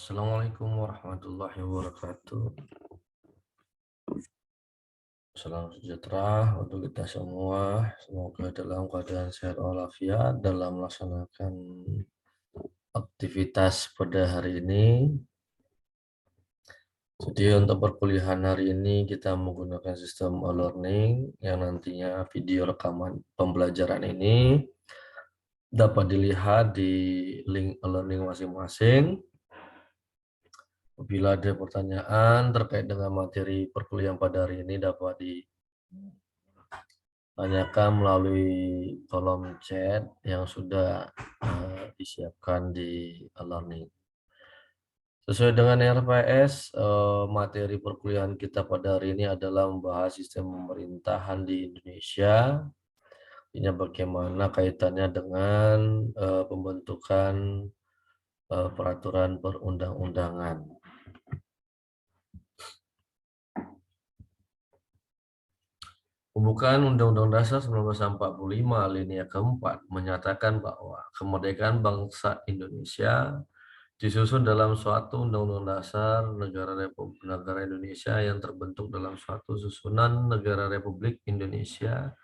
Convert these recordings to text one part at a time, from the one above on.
Assalamualaikum warahmatullahi wabarakatuh. Salam sejahtera untuk kita semua. Semoga dalam keadaan sehat walafiat dalam melaksanakan aktivitas pada hari ini. Jadi untuk perkuliahan hari ini kita menggunakan sistem e-learning yang nantinya video rekaman pembelajaran ini dapat dilihat di link e-learning masing-masing. Apabila ada pertanyaan terkait dengan materi perkuliahan pada hari ini dapat ditanyakan melalui kolom chat yang sudah disiapkan di e-learning. Sesuai dengan RPS, materi perkuliahan kita pada hari ini adalah membahas sistem pemerintahan di Indonesia. Ini bagaimana kaitannya dengan pembentukan peraturan perundang-undangan. Pembukaan Undang-Undang Dasar 1945 alinea keempat menyatakan bahwa kemerdekaan bangsa Indonesia disusun dalam suatu Undang-Undang Dasar Negara Indonesia yang terbentuk dalam suatu susunan Negara Republik Indonesia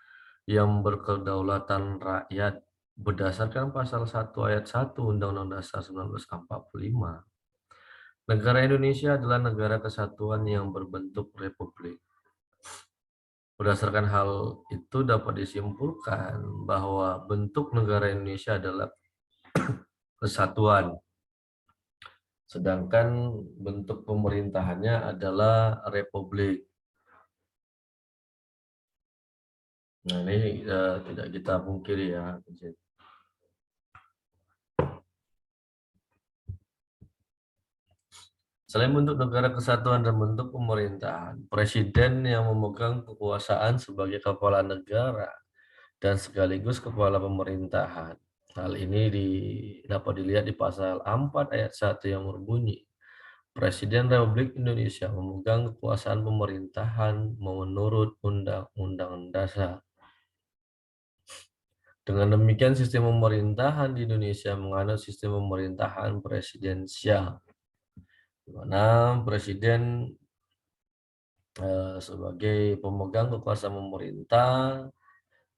yang berkedaulatan rakyat berdasarkan pasal 1 ayat 1 Undang-Undang Dasar 1945. Negara Indonesia adalah negara kesatuan yang berbentuk republik. Berdasarkan hal itu dapat disimpulkan bahwa bentuk negara Indonesia adalah kesatuan, sedangkan bentuk pemerintahannya adalah republik. Nah, ini tidak kita pungkiri ya. Selain bentuk negara kesatuan dan bentuk pemerintahan, presiden yang memegang kekuasaan sebagai kepala negara dan sekaligus kepala pemerintahan. Hal ini dapat dilihat di pasal 4 ayat 1 yang berbunyi, Presiden Republik Indonesia memegang kekuasaan pemerintahan menurut Undang-Undang Dasar. Dengan demikian, sistem pemerintahan di Indonesia menganut sistem pemerintahan presidensial, di mana presiden sebagai pemegang kekuasaan pemerintah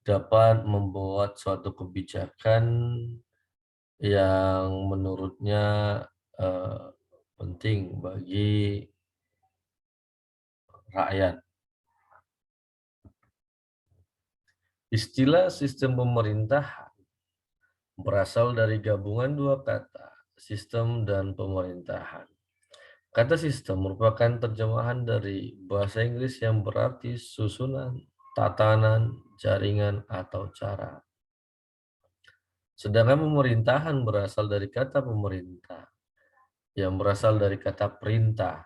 dapat membuat suatu kebijakan yang menurutnya penting bagi rakyat. Istilah sistem pemerintahan berasal dari gabungan dua kata, sistem dan pemerintahan. Kata sistem merupakan terjemahan dari bahasa Inggris yang berarti susunan, tatanan, jaringan, atau cara. Sedangkan pemerintahan berasal dari kata pemerintah, yang berasal dari kata perintah.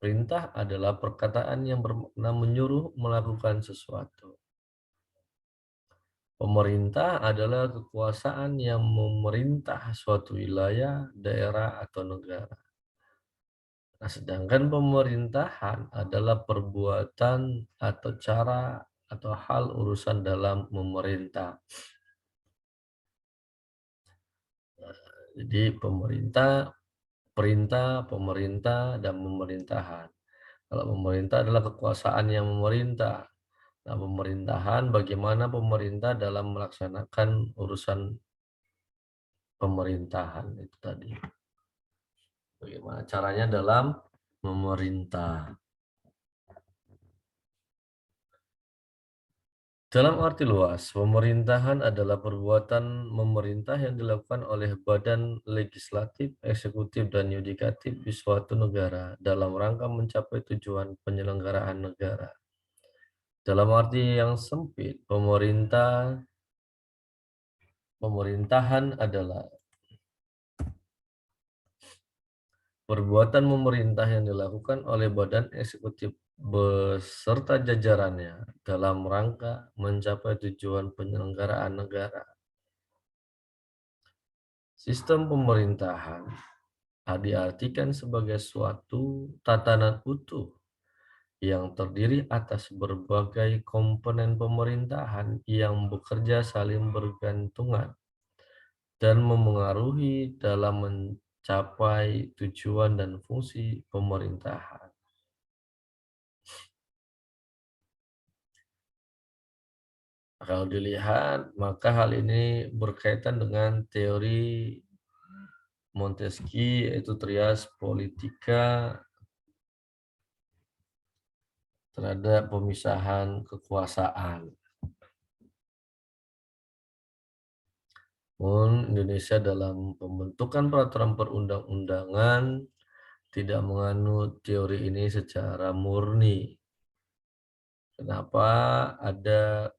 Perintah adalah perkataan yang bermakna menyuruh melakukan sesuatu. Pemerintah adalah kekuasaan yang memerintah suatu wilayah, daerah, atau negara. Nah, sedangkan pemerintahan adalah perbuatan atau cara atau hal urusan dalam memerintah. Jadi pemerintah, perintah, pemerintah, dan pemerintahan. Kalau pemerintah adalah kekuasaan yang memerintah. Nah, pemerintahan bagaimana pemerintah dalam melaksanakan urusan pemerintahan itu tadi. Bagaimana caranya dalam memerintah. Dalam arti luas, pemerintahan adalah perbuatan memerintah yang dilakukan oleh badan legislatif, eksekutif, dan yudikatif di suatu negara dalam rangka mencapai tujuan penyelenggaraan negara. Dalam arti yang sempit, pemerintahan adalah perbuatan memerintah yang dilakukan oleh badan eksekutif beserta jajarannya dalam rangka mencapai tujuan penyelenggaraan negara. Sistem pemerintahan diartikan sebagai suatu tatanan utuh yang terdiri atas berbagai komponen pemerintahan yang bekerja saling bergantungan dan memengaruhi dalam capai tujuan dan fungsi pemerintahan. Kalau dilihat, maka hal ini berkaitan dengan teori Montesquieu, yaitu trias politika terhadap pemisahan kekuasaan. Namun Indonesia dalam pembentukan peraturan perundang-undangan tidak menganut teori ini secara murni. Kenapa? Ada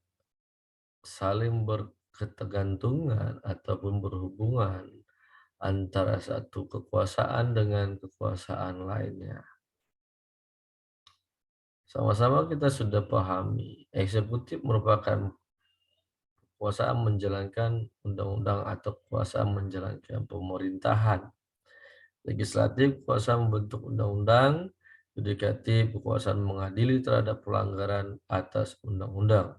saling berketergantungan ataupun berhubungan antara satu kekuasaan dengan kekuasaan lainnya. Sama-sama kita sudah pahami, eksekutif merupakan kekuasaan menjalankan undang-undang atau kekuasaan menjalankan pemerintahan. Legislatif kekuasaan membentuk undang-undang, yudikatif kekuasaan mengadili terhadap pelanggaran atas undang-undang.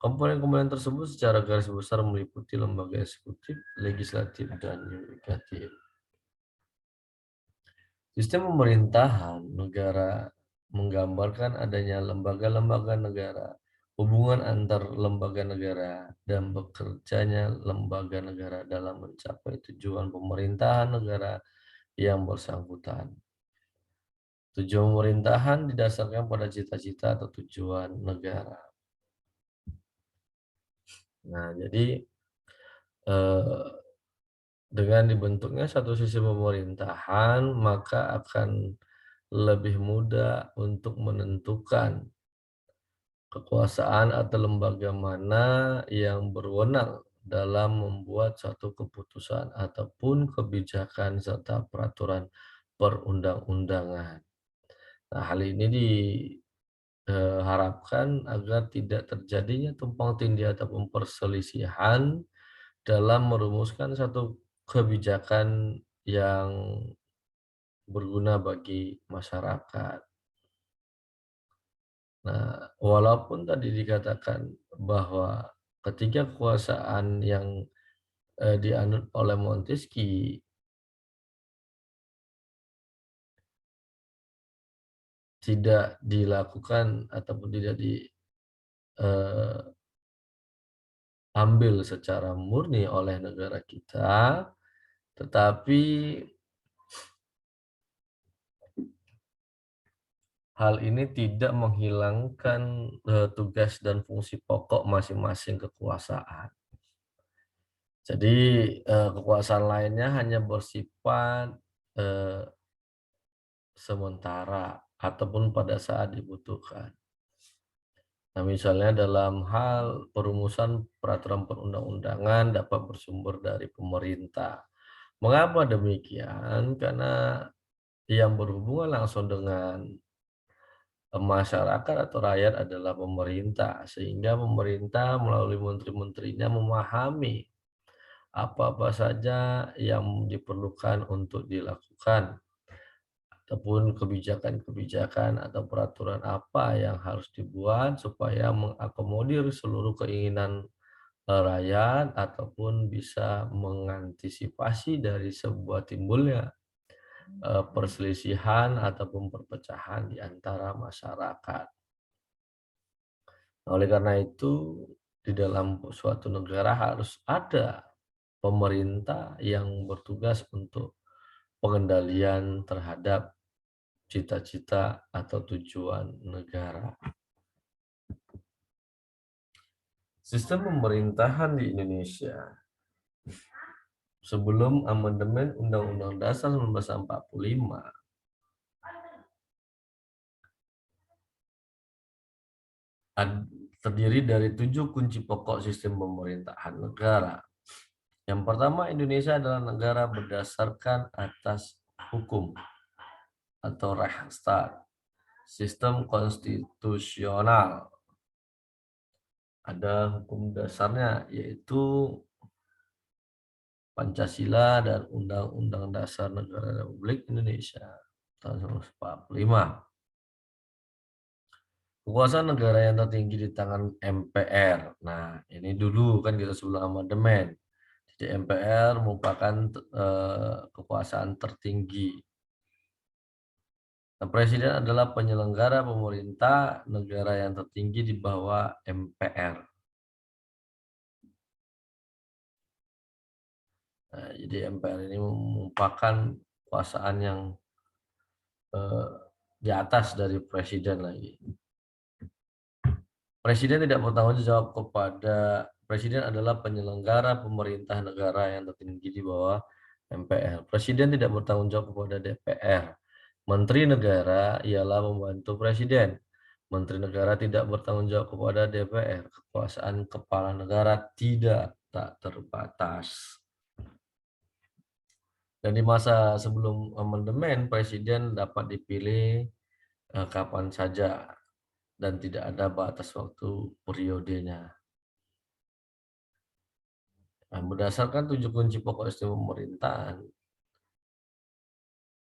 Komponen-komponen tersebut secara garis besar meliputi lembaga eksekutif, legislatif, dan yudikatif. Sistem pemerintahan negara menggambarkan adanya lembaga-lembaga negara, hubungan antar lembaga negara, dan bekerjanya lembaga negara dalam mencapai tujuan pemerintahan negara yang bersangkutan. Tujuan pemerintahan didasarkan pada cita-cita atau tujuan negara. Nah, jadi dengan dibentuknya satu sistem pemerintahan, maka akan lebih mudah untuk menentukan kekuasaan atau lembaga mana yang berwenang dalam membuat suatu keputusan ataupun kebijakan serta peraturan perundang-undangan. Nah, hal ini diharapkan agar tidak terjadinya tumpang tindih ataupun perselisihan dalam merumuskan satu kebijakan yang berguna bagi masyarakat. Nah, walaupun tadi dikatakan bahwa ketiga kekuasaan yang dianut oleh Montesquieu tidak dilakukan ataupun tidak diambil secara murni oleh negara kita, tetapi hal ini tidak menghilangkan tugas dan fungsi pokok masing-masing kekuasaan. Jadi kekuasaan lainnya hanya bersifat sementara ataupun pada saat dibutuhkan. Nah, misalnya dalam hal perumusan peraturan perundang-undangan dapat bersumber dari pemerintah. Mengapa demikian? Karena yang berhubungan langsung dengan masyarakat atau rakyat adalah pemerintah, sehingga pemerintah melalui menteri-menterinya memahami apa-apa saja yang diperlukan untuk dilakukan, ataupun kebijakan-kebijakan atau peraturan apa yang harus dibuat supaya mengakomodir seluruh keinginan rakyat ataupun bisa mengantisipasi dari sebuah timbulnya perselisihan ataupun perpecahan di antara masyarakat. Oleh karena itu, di dalam suatu negara harus ada pemerintah yang bertugas untuk pengendalian terhadap cita-cita atau tujuan negara. Sistem pemerintahan di Indonesia sebelum amandemen Undang-Undang Dasar 1945 terdiri dari 7 kunci pokok sistem pemerintahan negara. Yang pertama, Indonesia adalah negara berdasarkan atas hukum atau Rechtsstaat, sistem konstitusional. Ada hukum dasarnya, yaitu Pancasila dan Undang-Undang Dasar Negara Republik Indonesia tahun 1945. Kekuasaan negara yang tertinggi di tangan MPR. Nah, ini dulu kan kita sebelum amandemen. Jadi MPR merupakan kekuasaan tertinggi. Nah, Presiden adalah penyelenggara pemerintah negara yang tertinggi di bawah MPR. Nah, jadi MPR ini merupakan kekuasaan yang di atas dari Presiden lagi. Presiden tidak bertanggung jawab kepada Presiden adalah penyelenggara pemerintah negara yang tertinggi di bawah MPR. Presiden tidak bertanggung jawab kepada DPR. Menteri negara ialah pembantu Presiden. Menteri negara tidak bertanggung jawab kepada DPR. Kekuasaan kepala negara tak terbatas. Dan di masa sebelum amandemen, Presiden dapat dipilih kapan saja dan tidak ada batas waktu periodenya. Nah, berdasarkan 7 kunci pokok sistem pemerintahan,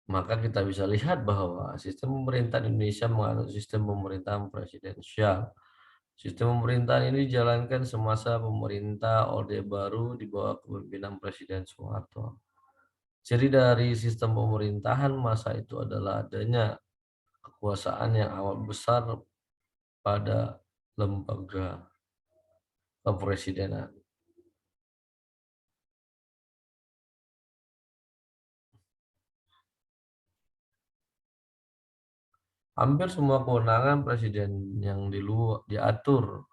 maka kita bisa lihat bahwa sistem pemerintahan Indonesia menganut sistem pemerintahan presidensial. Sistem pemerintahan ini dijalankan semasa pemerintah Orde Baru di bawah kepemimpinan Presiden Soeharto. Ciri dari sistem pemerintahan masa itu adalah adanya kekuasaan yang amat besar pada lembaga kepresidenan. Hampir semua kewenangan presiden yang diatur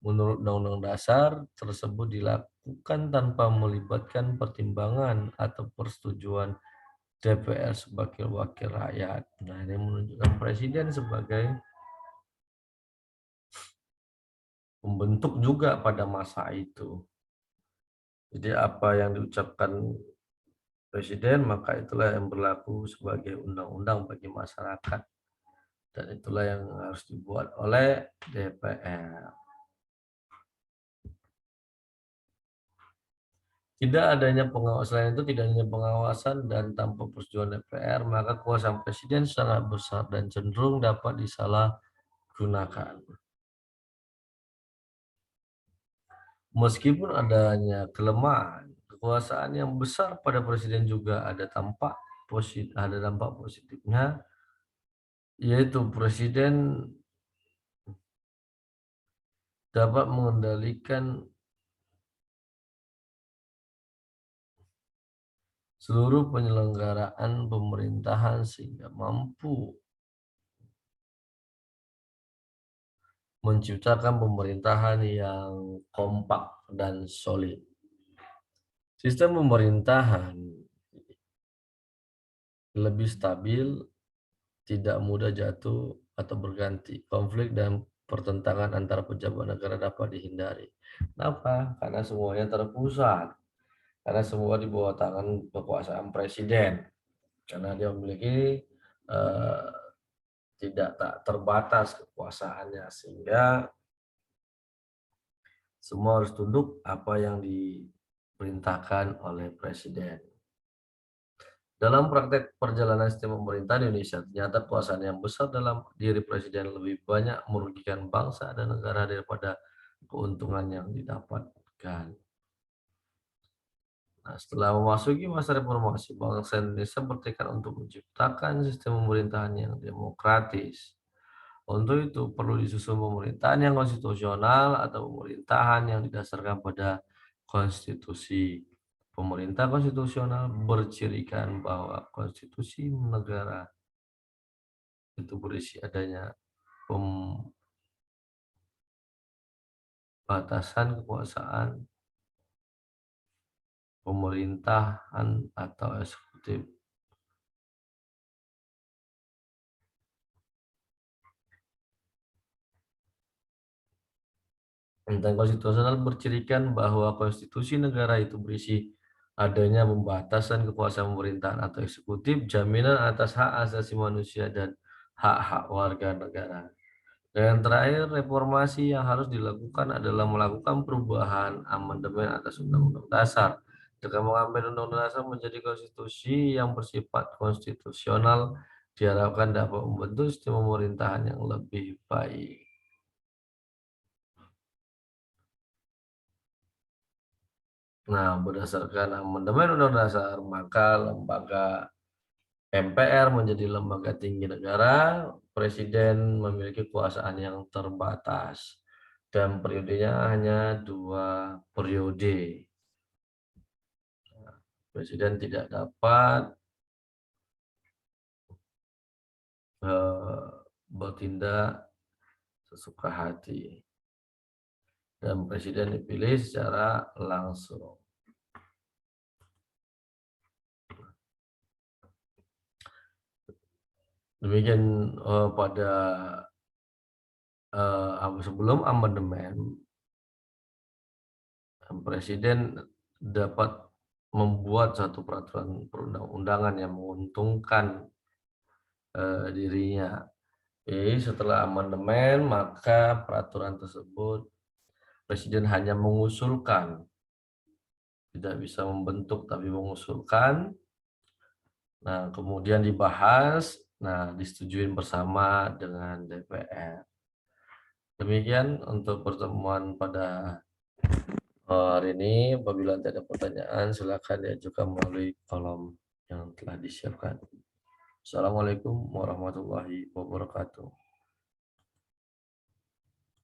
menurut Undang-Undang Dasar tersebut dilakukan tanpa melibatkan pertimbangan atau persetujuan DPR sebagai wakil rakyat. Nah, ini menunjukkan presiden sebagai pembentuk juga pada masa itu. Jadi apa yang diucapkan presiden maka itulah yang berlaku sebagai undang-undang bagi masyarakat. Dan itulah yang harus dibuat oleh DPR. Tidak adanya pengawasan itu tidak adanya pengawasan dan tanpa persetujuan DPR, maka kuasa presiden sangat besar dan cenderung dapat disalahgunakan. Meskipun adanya kelemahan, kekuasaan yang besar pada presiden juga ada dampak positifnya, yaitu presiden dapat mengendalikan seluruh penyelenggaraan pemerintahan sehingga mampu menciptakan pemerintahan yang kompak dan solid. Sistem pemerintahan lebih stabil, tidak mudah jatuh atau berganti. Konflik dan pertentangan antara pejabat negara dapat dihindari. Kenapa? Karena semuanya terpusat. Karena semua di bawah tangan kekuasaan presiden. Karena dia memiliki eh, tak terbatas kekuasaannya, sehingga semua harus tunduk apa yang diperintahkan oleh presiden. Dalam praktek perjalanan sistem pemerintahan Indonesia, ternyata kekuasaan yang besar dalam diri presiden lebih banyak merugikan bangsa dan negara daripada keuntungan yang didapatkan. Nah, setelah memasuki masa reformasi, bangsa Indonesia bertekad untuk menciptakan sistem pemerintahan yang demokratis. Untuk itu perlu disusun pemerintahan yang konstitusional atau pemerintahan yang didasarkan pada konstitusi. Pemerintah konstitusional bercirikan bahwa konstitusi negara itu berisi adanya pembatasan kekuasaan pemerintahan atau eksekutif. Tentang konstitusional bercirikan bahwa konstitusi negara itu berisi adanya pembatasan kekuasaan pemerintahan atau eksekutif, jaminan atas hak asasi manusia dan hak-hak warga negara. Dan yang terakhir, reformasi yang harus dilakukan adalah melakukan perubahan amandemen atas Undang-Undang Dasar dengan mengambil Undang-Undang Dasar menjadi konstitusi yang bersifat konstitusional diharapkan dapat membentuk sistem pemerintahan yang lebih baik. Nah, berdasarkan amandemen Undang-Undang Dasar, maka lembaga MPR menjadi lembaga tinggi negara, presiden memiliki kekuasaan yang terbatas dan periodenya hanya 2 periode. Presiden tidak dapat bertindak sesuka hati dan presiden dipilih secara langsung. Demikian pada sebelum amandemen, presiden dapat membuat satu peraturan perundang-undangan yang menguntungkan dirinya. Jadi setelah amandemen, maka peraturan tersebut presiden hanya mengusulkan, tidak bisa membentuk tapi mengusulkan. Nah, kemudian dibahas, nah disetujui bersama dengan DPR. Demikian untuk pertemuan pada hari ini. Apabila tidak ada pertanyaan, silakan diajukan melalui kolom yang telah disiapkan. Assalamualaikum warahmatullahi wabarakatuh.